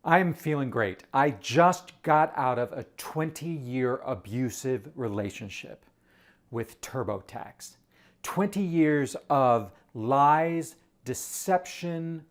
I'm feeling great. I just got out of a 20-year abusive relationship with TurboTax. 20 years of lies, deception,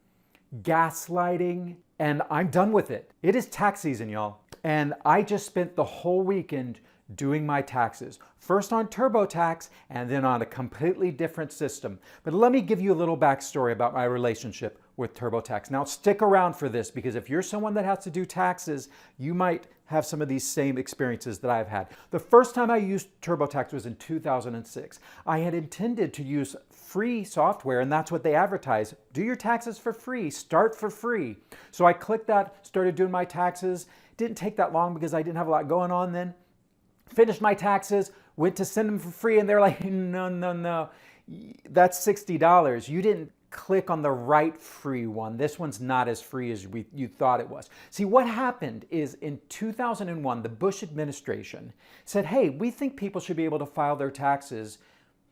gaslighting, and I'm done with it. It is tax season, y'all. And I just spent the whole weekend doing my taxes. First on TurboTax and then on a completely different system. But let me give you a little backstory about my relationship with TurboTax. Now stick around for this because if you're someone that has to do taxes, you might have some of these same experiences that I've had. The first time I used TurboTax was in 2006. I had intended to use free software and that's what they advertise. Do your taxes for free, start for free. So I clicked that, started doing my taxes. Didn't take that long because I didn't have a lot going on then. Finished my taxes, went to send them for free and they're like, no, that's $60. You didn't click on the right free one. This one's not as free as you thought it was. See, what happened is in 2001, the Bush administration said, hey, we think people should be able to file their taxes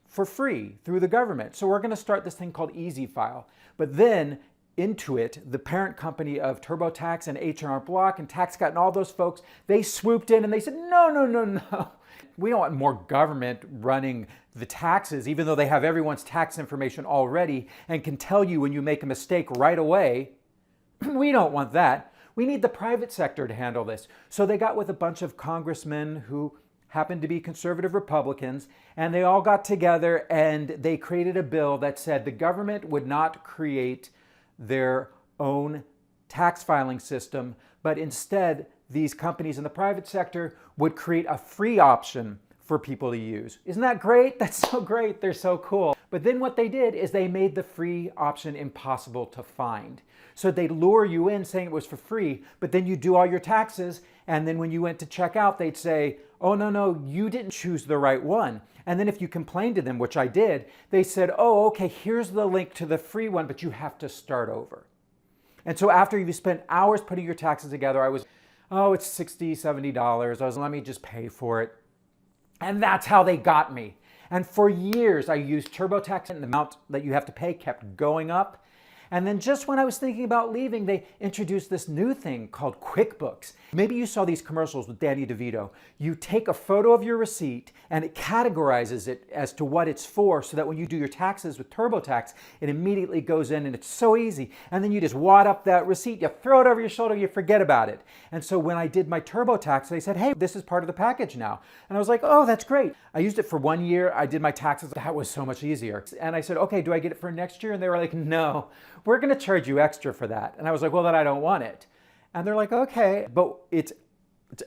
for free through the government. So we're going to start this thing called Easy File. But then Intuit, the parent company of TurboTax and H&R Block and TaxCut and all those folks, they swooped in and they said, no. We don't want more government running the taxes, even though they have everyone's tax information already and can tell you when you make a mistake right away. We don't want that. We need the private sector to handle this. So they got with a bunch of congressmen who happened to be conservative Republicans, and they all got together and they created a bill that said the government would not create their own tax filing system, but instead these companies in the private sector would create a free option for people to use. Isn't that great? That's so great. They're so cool. But then what they did is they made the free option impossible to find. So they'd lure you in saying it was for free, but then you do all your taxes, and then when you went to check out, they'd say, oh, no, you didn't choose the right one. And then if you complained to them, which I did, they said, oh, okay, here's the link to the free one, but you have to start over. And so after you spent hours putting your taxes together, I was, it's $60, $70. I was, let me just pay for it. And that's how they got me. And for years, I used TurboTax and the amount that you have to pay kept going up. And then just when I was thinking about leaving, they introduced this new thing called QuickBooks. Maybe you saw these commercials with Danny DeVito. You take a photo of your receipt and it categorizes it as to what it's for so that when you do your taxes with TurboTax, it immediately goes in and it's so easy. And then you just wad up that receipt, you throw it over your shoulder, you forget about it. And so when I did my TurboTax, they said, hey, this is part of the package now. And I was like, oh, that's great. I used it for 1 year. I did my taxes. That was so much easier. And I said, okay, do I get it for next year? And they were like, no, we're going to charge you extra for that. And I was like, well, then I don't want it. And they're like, okay, but it's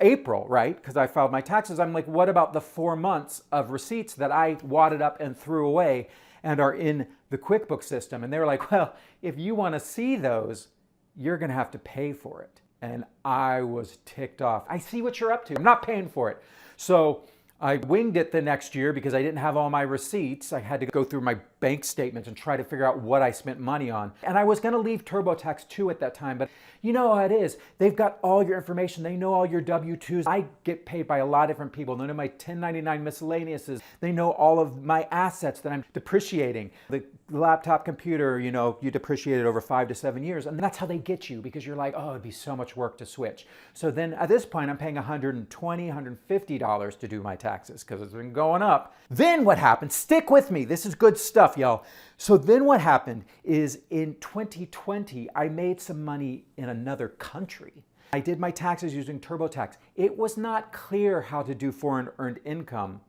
April, right? Because I filed my taxes. I'm like, what about the 4 months of receipts that I wadded up and threw away and are in the QuickBooks system? And they were like, well, if you want to see those, you're going to have to pay for it. And I was ticked off. I see what you're up to. I'm not paying for it. So I winged it the next year because I didn't have all my receipts. I had to go through my bank statements and try to figure out what I spent money on. And I was going to leave TurboTax too at that time, but you know how it is. They've got all your information. They know all your W-2s. I get paid by a lot of different people. They know my 1099 miscellaneouses. They know all of my assets that I'm depreciating. The laptop computer, you depreciate it over 5 to 7 years. And that's how they get you because you're like, oh, it'd be so much work to switch. So then at this point, I'm paying $120, $150 to do my taxes because it's been going up. Then what happened? Stick with me. This is good stuff, y'all. So then what happened is in 2020, I made some money in another country. I did my taxes using TurboTax. It was not clear how to do foreign earned income.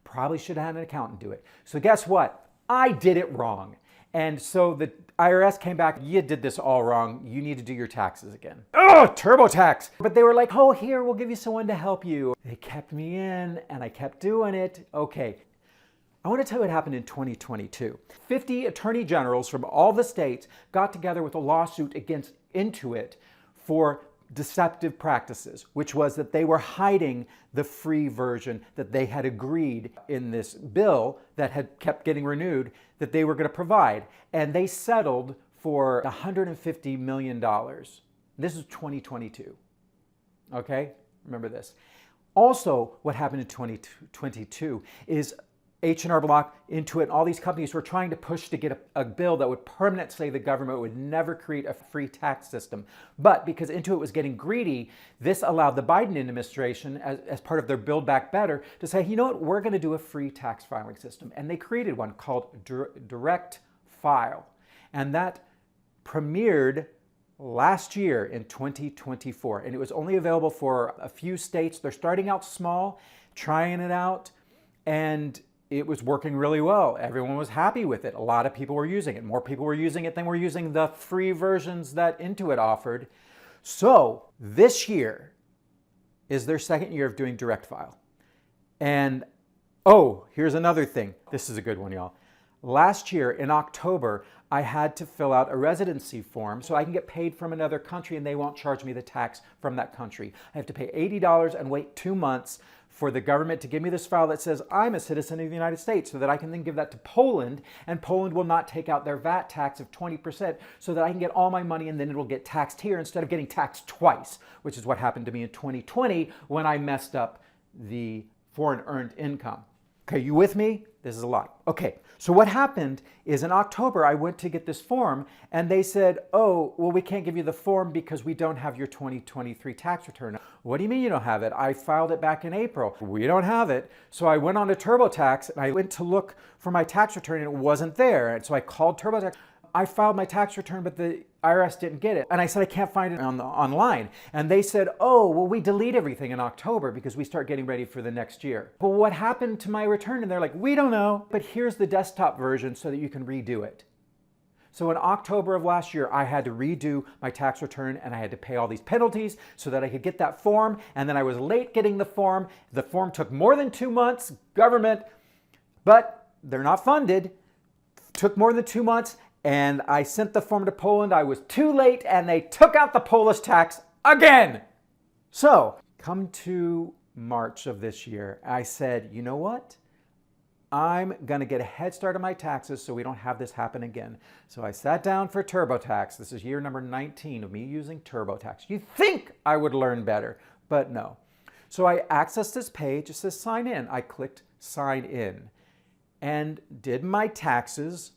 Probably should have had an accountant do it. So guess what? I did it wrong. And so the IRS came back, you did this all wrong. You need to do your taxes again. Oh, TurboTax. But they were like, oh, here, we'll give you someone to help you. They kept me in and I kept doing it. Okay. I want to tell you what happened in 2022. 50 attorney generals from all the states got together with a lawsuit against Intuit for deceptive practices, which was that they were hiding the free version that they had agreed in this bill that had kept getting renewed that they were going to provide. And they settled for $150 million. This is 2022. Okay? Remember this. Also, what happened in 2022 is H&R Block, Intuit, and all these companies were trying to push to get a bill that would permanently say the government would never create a free tax system. But because Intuit was getting greedy, this allowed the Biden administration, as part of their Build Back Better, to say, you know what, we're going to do a free tax filing system. And they created one called Direct File. And that premiered last year in 2024. And it was only available for a few states. They're starting out small, trying it out, and it was working really well. Everyone was happy with it. A lot of people were using it. More people were using it than were using the free versions that Intuit offered. So this year is their second year of doing Direct File. And oh, here's another thing. This is a good one, y'all. Last year in October, I had to fill out a residency form so I can get paid from another country and they won't charge me the tax from that country. I have to pay $80 and wait 2 months for the government to give me this file that says I'm a citizen of the United States, so that I can then give that to Poland, and Poland will not take out their VAT tax of 20%, so that I can get all my money and then it will get taxed here instead of getting taxed twice, which is what happened to me in 2020 when I messed up the foreign earned income. Okay, you with me? This is a lot. Okay, so what happened is in October, I went to get this form and they said, oh, well, we can't give you the form because we don't have your 2023 tax return. What do you mean you don't have it? I filed it back in April. We don't have it. So I went on to TurboTax and I went to look for my tax return and it wasn't there. And so I called TurboTax. I filed my tax return, but the IRS didn't get it. And I said, I can't find it online. And they said, oh, well, we delete everything in October because we start getting ready for the next year. Well, what happened to my return? And they're like, we don't know, but here's the desktop version so that you can redo it. So in October of last year, I had to redo my tax return and I had to pay all these penalties so that I could get that form. And then I was late getting the form. The form took more than 2 months, government, but they're not funded. Took more than 2 months. And I sent the form to Poland. I was too late and they took out the Polish tax again. So come to March of this year, I said, you know what? I'm gonna get a head start on my taxes so we don't have this happen again. So I sat down for TurboTax. This is year number 19 of me using TurboTax. You'd think I would learn better, but no. So I accessed this page, it says sign in. I clicked sign in and did my taxes.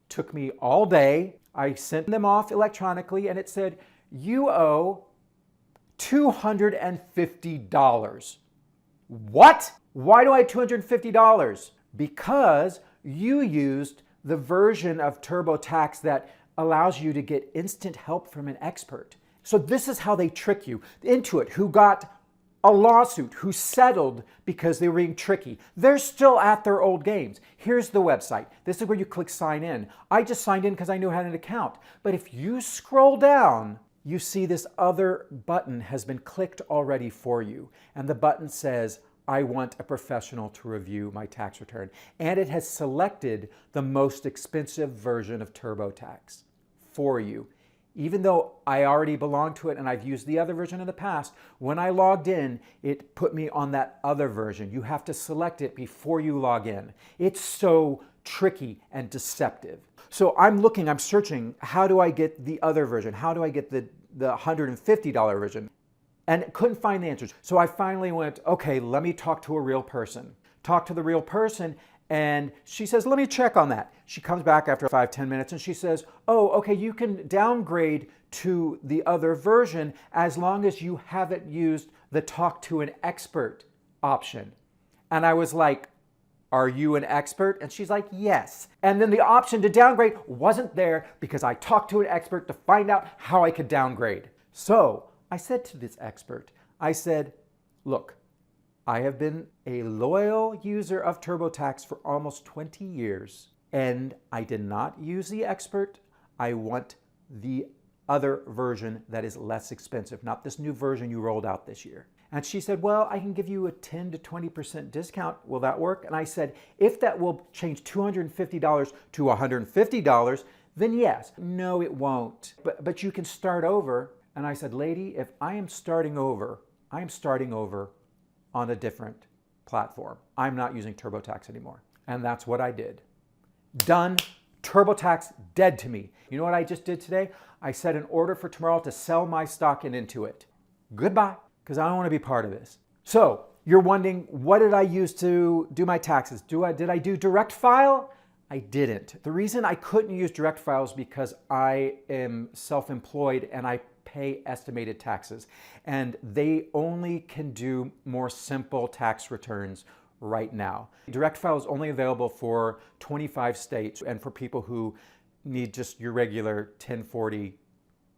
Took me all day. I sent them off electronically and it said, you owe $250. What? Why do I owe $250? Because you used the version of TurboTax that allows you to get instant help from an expert. So this is how they trick you. Intuit, who got a lawsuit, who settled because they were being tricky. They're still at their old games. Here's the website. This is where you click sign in. I just signed in because I knew I had an account. But if you scroll down, you see this other button has been clicked already for you. And the button says, I want a professional to review my tax return. And it has selected the most expensive version of TurboTax for you. Even though I already belong to it and I've used the other version in the past, when I logged in, it put me on that other version. You have to select it before you log in. It's so tricky and deceptive. So I'm searching, how do I get the other version? How do I get the $150 version? And couldn't find the answers. So I finally went, okay, let me talk to a real person. Talk to the real person. And she says, let me check on that. She comes back after 5-10 minutes and she says, oh, okay, you can downgrade to the other version as long as you haven't used the talk to an expert option. And I was like, are you an expert? And she's like, yes. And then the option to downgrade wasn't there because I talked to an expert to find out how I could downgrade. So I said to this expert, I said, look, I have been a loyal user of TurboTax for almost 20 years, and I did not use the expert. I want the other version that is less expensive, not this new version you rolled out this year. And she said, well, I can give you a 10 to 20% discount. Will that work? And I said, if that will change $250 to $150, then yes. No, it won't. But you can start over. And I said, lady, if I am starting over on a different platform. I'm not using TurboTax anymore. And that's what I did. Done. TurboTax dead to me. You know what I just did today? I set an order for tomorrow to sell my stock in Intuit. Goodbye, because I don't want to be part of this. So You're wondering, what did I use to do my taxes? Did I do direct file? I didn't. The reason I couldn't use direct file is because I am self-employed and I pay estimated taxes. And they only can do more simple tax returns right now. Direct file is only available for 25 states and for people who need just your regular 1040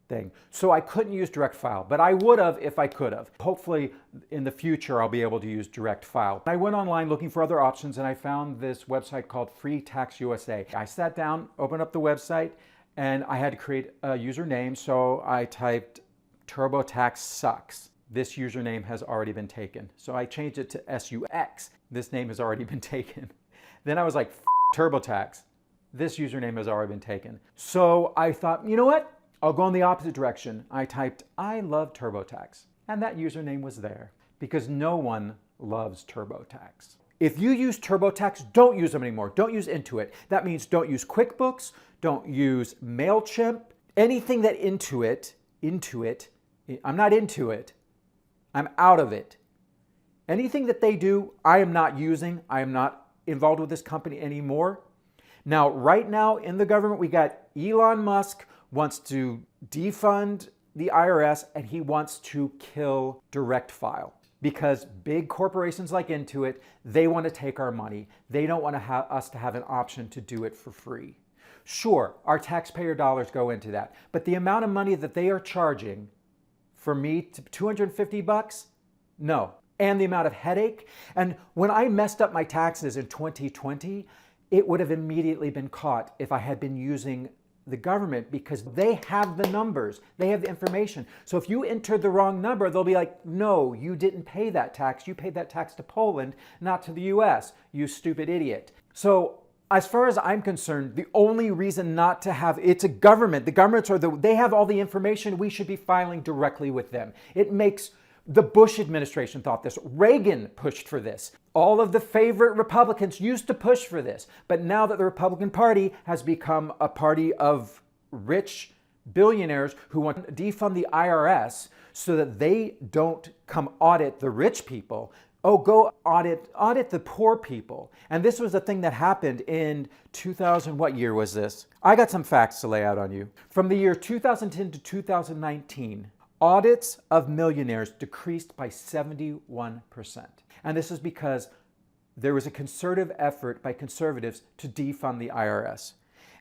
thing. So I couldn't use direct file, but I would have if I could have. Hopefully in the future I'll be able to use direct file. I went online looking for other options and I found this website called Free Tax USA. I sat down, opened up the website, and I had to create a username, so I typed TurboTax sucks. This username has already been taken. So I changed it to SUX. This name has already been taken. Then I was like, TurboTax. This username has already been taken. So I thought, you know what? I'll go in the opposite direction. I typed, I love TurboTax. And that username was there because no one loves TurboTax. If you use TurboTax, don't use them anymore. Don't use Intuit. That means don't use QuickBooks, don't use MailChimp, anything that Intuit, I'm not into it. I'm out of it. Anything that they do, I am not using. I am not involved with this company anymore. Now, right now in the government, we got Elon Musk wants to defund the IRS and he wants to kill direct file because big corporations like Intuit, they want to take our money. They don't want us to have an option to do it for free. Sure, our taxpayer dollars go into that, but the amount of money that they are charging for me to $250, no. And the amount of headache. And when I messed up my taxes in 2020, it would have immediately been caught if I had been using the government because they have the numbers, they have the information. So if you entered the wrong number, they'll be like, no, you didn't pay that tax. You paid that tax to Poland, not to the US, you stupid idiot. So as far as I'm concerned, the only reason not to have, it's a government. The governments they have all the information. We should be filing directly with them. It makes, the Bush administration thought this. Reagan pushed for this. All of the favorite Republicans used to push for this. But now that the Republican Party has become a party of rich billionaires who want to defund the IRS so that they don't come audit the rich people, oh, go audit the poor people. And this was the thing that happened in 2000, what year was this? I got some facts to lay out on you. From the year 2010 to 2019, audits of millionaires decreased by 71%. And this is because there was a concerted effort by conservatives to defund the IRS.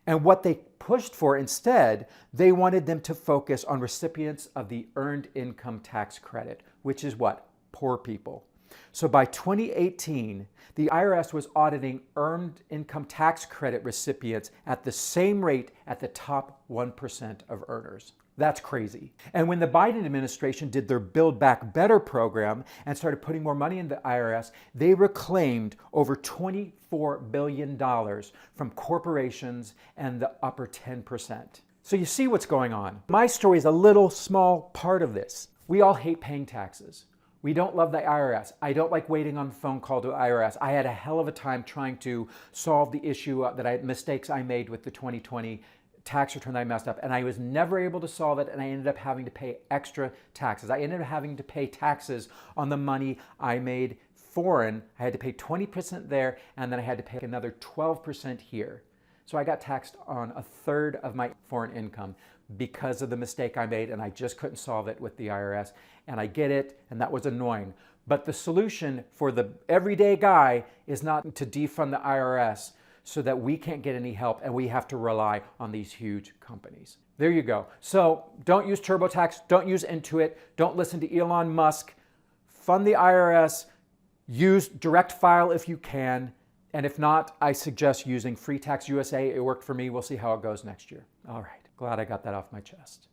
And what they pushed for instead, they wanted them to focus on recipients of the Earned Income Tax Credit, which is what? Poor people. So by 2018, the IRS was auditing Earned Income Tax Credit recipients at the same rate at the top 1% of earners. That's crazy. And when the Biden administration did their Build Back Better program and started putting more money into the IRS, they reclaimed over $24 billion from corporations and the upper 10%. So you see what's going on. My story is a little small part of this. We all hate paying taxes. We don't love the IRS. I don't like waiting on the phone call to the IRS. I had a hell of a time trying to solve the issue mistakes I made with the 2020 tax return that I messed up, and I was never able to solve it, and I ended up having to pay extra taxes. I ended up having to pay taxes on the money I made foreign. I had to pay 20% there, and then I had to pay another 12% here. So I got taxed on a third of my foreign income because of the mistake I made, and I just couldn't solve it with the IRS. And I get it, and that was annoying. But the solution for the everyday guy is not to defund the IRS so that we can't get any help and we have to rely on these huge companies. There you go. So don't use TurboTax, don't use Intuit, don't listen to Elon Musk, fund the IRS, use direct file if you can, and if not, I suggest using Free Tax USA. It worked for me. We'll see how it goes next year. All right, glad I got that off my chest.